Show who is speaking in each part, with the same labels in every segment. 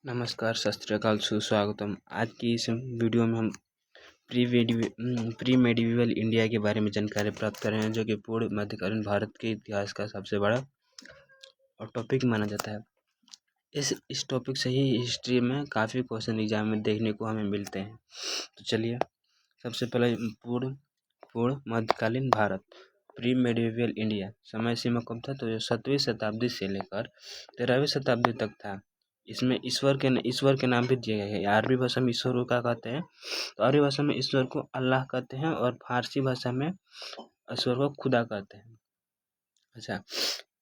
Speaker 1: नमस्कार, सत श्री अकाल, सुस्वागतम। आज की इस वीडियो में हम प्री मेडिवल इंडिया के बारे में जानकारी प्राप्त कर रहे हैं, जो कि पूर्व मध्यकालीन भारत के इतिहास का सबसे बड़ा और टॉपिक माना जाता है। इस टॉपिक से ही हिस्ट्री में काफ़ी क्वेश्चन एग्जाम में देखने को हमें मिलते हैं। तो चलिए, सबसे पहले पूर्व मध्यकालीन भारत, प्री मेडिवल इंडिया। समय सीमा कब था? तो 7वीं शताब्दी से लेकर 13वीं शताब्दी तक था। इसमें ईश्वर के नाम भी दिए गए हैं। अरबी भाषा में ईश्वर को क्या कहते हैं? तो अरबी भाषा में ईश्वर को अल्लाह कहते हैं और फारसी भाषा में ईश्वर को खुदा कहते हैं। अच्छा,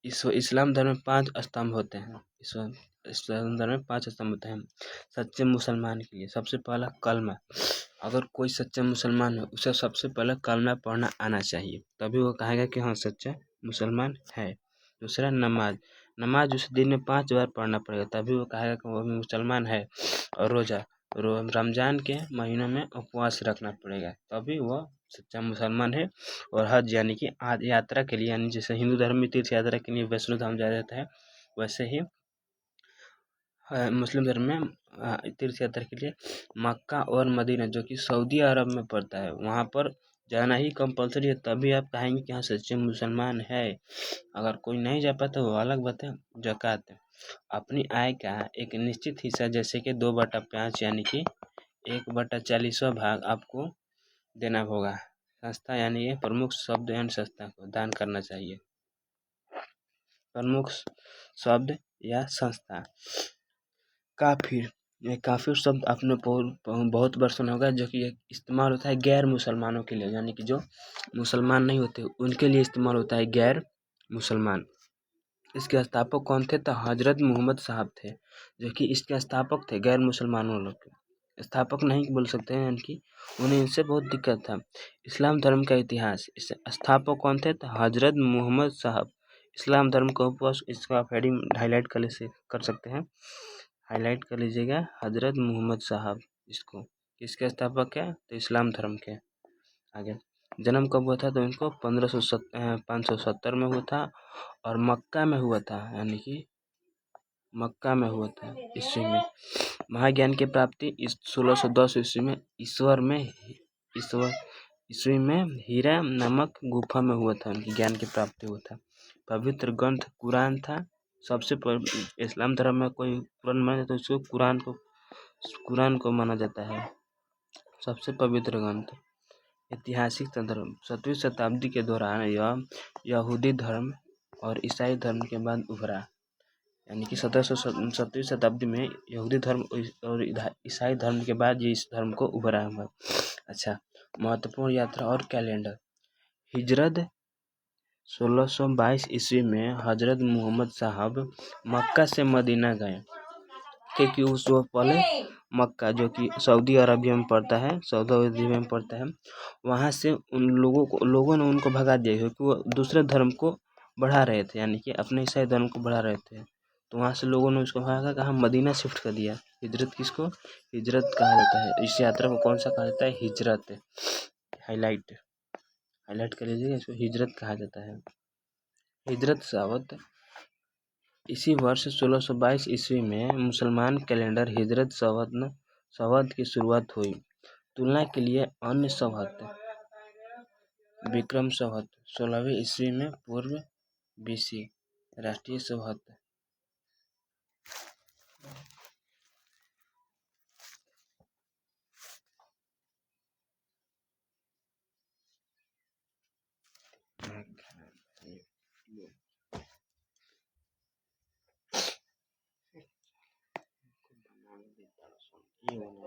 Speaker 1: इस्लाम धर्म में 5 स्तंभ होते हैं। इस्लाम धर्म में 5 स्तंभ होते हैं। सच्चे मुसलमान के लिए सबसे पहला कलमा। अगर कोई सच्चा मुसलमान है, उसे सबसे पहले कलमा पढ़ना आना चाहिए, तभी वो कहेगा कि हाँ, सच्चा मुसलमान है। दूसरा नमाज। नमाज उसे दिन में 5 बार पढ़ना पड़ेगा, तभी वो कहेगा कि वो भी मुसलमान है। और रोज़ा, रमज़ान के महीनों में उपवास रखना पड़ेगा, तभी वह सच्चा मुसलमान है। और हज यानी कि यात्रा के लिए, यानी जैसे हिंदू धर्म में तीर्थ यात्रा के लिए वैष्णो धाम जाया जाता है, वैसे ही मुस्लिम धर्म में तीर्थ यात्रा के लिए मक्का और मदीना, जो कि सऊदी अरब में पड़ता है, वहाँ पर जाना ही कंपलसरी है, तभी आप कहेंगे कि हाँ, सच्चे मुसलमान है। अगर कोई नहीं जा पाता वो अलग बात है। ज़कात, अपनी आय का एक निश्चित हिस्सा, जैसे कि 2/5 यानी कि 1/40वां भाग आपको देना होगा। संस्था यानी ये प्रमुख शब्द एवं संस्था को दान करना चाहिए। प्रमुख शब्द या संस्था। काफिर, ये काफिर शब्द आपने बहुत बार सुना होगा, जो कि इस्तेमाल होता है गैर मुसलमानों के लिए, यानी कि जो मुसलमान नहीं होते उनके लिए इस्तेमाल होता है गैर मुसलमान। इसके स्थापक कौन थे? तो हजरत मोहम्मद साहब थे, जो कि इसके स्थापक थे, गैर मुसलमानों लोग के स्थापक नहीं बोल सकते हैं, यानी कि उन्हें इनसे बहुत दिक्कत था। इस्लाम धर्म का इतिहास। इससे स्थापक कौन थे? तो हजरत मोहम्मद साहब। इस्लाम धर्म का उपवास, इसका आप हेडिंग हाईलाइट कर सकते हैं, हाईलाइट कर लीजिएगा, हजरत मोहम्मद साहब। इसको किसके स्थापक है? तो इस्लाम धर्म के। आगे, जन्म कब हुआ था? तो इनको 570 में हुआ था, और मक्का में हुआ था, यानी कि मक्का में हुआ था ईस्वी में। महाज्ञान की प्राप्ति इस 1610 ईस्वी में हीरा नामक गुफा में हुआ था, उनकी ज्ञान की प्राप्ति हुआ था। पवित्र ग्रंथ कुरान था। सबसे इस्लाम धर्म में कोई कुरान माने तो इसको कुरान को माना जाता है सबसे पवित्र ग्रंथ। ऐतिहासिक संदर्भ, 7वीं शताब्दी के दौरान यह यहूदी धर्म और ईसाई धर्म के बाद उभरा, यानी कि 7वीं शताब्दी में यहूदी धर्म और ईसाई धर्म के बाद ये इस धर्म को उभरा हुआ। अच्छा, महत्वपूर्ण यात्रा और कैलेंडर। हिजरत 1622 ईस्वी में हजरत मोहम्मद साहब मक्का से मदीना गए, क्योंकि उस वक्त पहले मक्का, जो कि सऊदी अरबिया में पड़ता है, वहाँ से उन लोगों ने उनको भगा दिया, क्योंकि वो दूसरे धर्म को बढ़ा रहे थे, यानी कि अपने ईसाई धर्म को बढ़ा रहे थे। तो वहाँ से लोगों ने उसको भगा कर मदीना शिफ्ट कर दिया। हिजरत किसको हिजरत कहा जाता है? इस यात्रा को कौन सा कहा जाता है? हिजरत। हाईलाइट कर लीजिएगा, इसको हिजरत कहा जाता है। हिजरत सावत। इसी वर्ष 1622 ईस्वी में मुसलमान कैलेंडर हिजरत संवत की शुरुआत हुई। तुलना के लिए अन्य संवत, विक्रम संवत 16वीं ईस्वी में पूर्व BC, राष्ट्रीय संवत।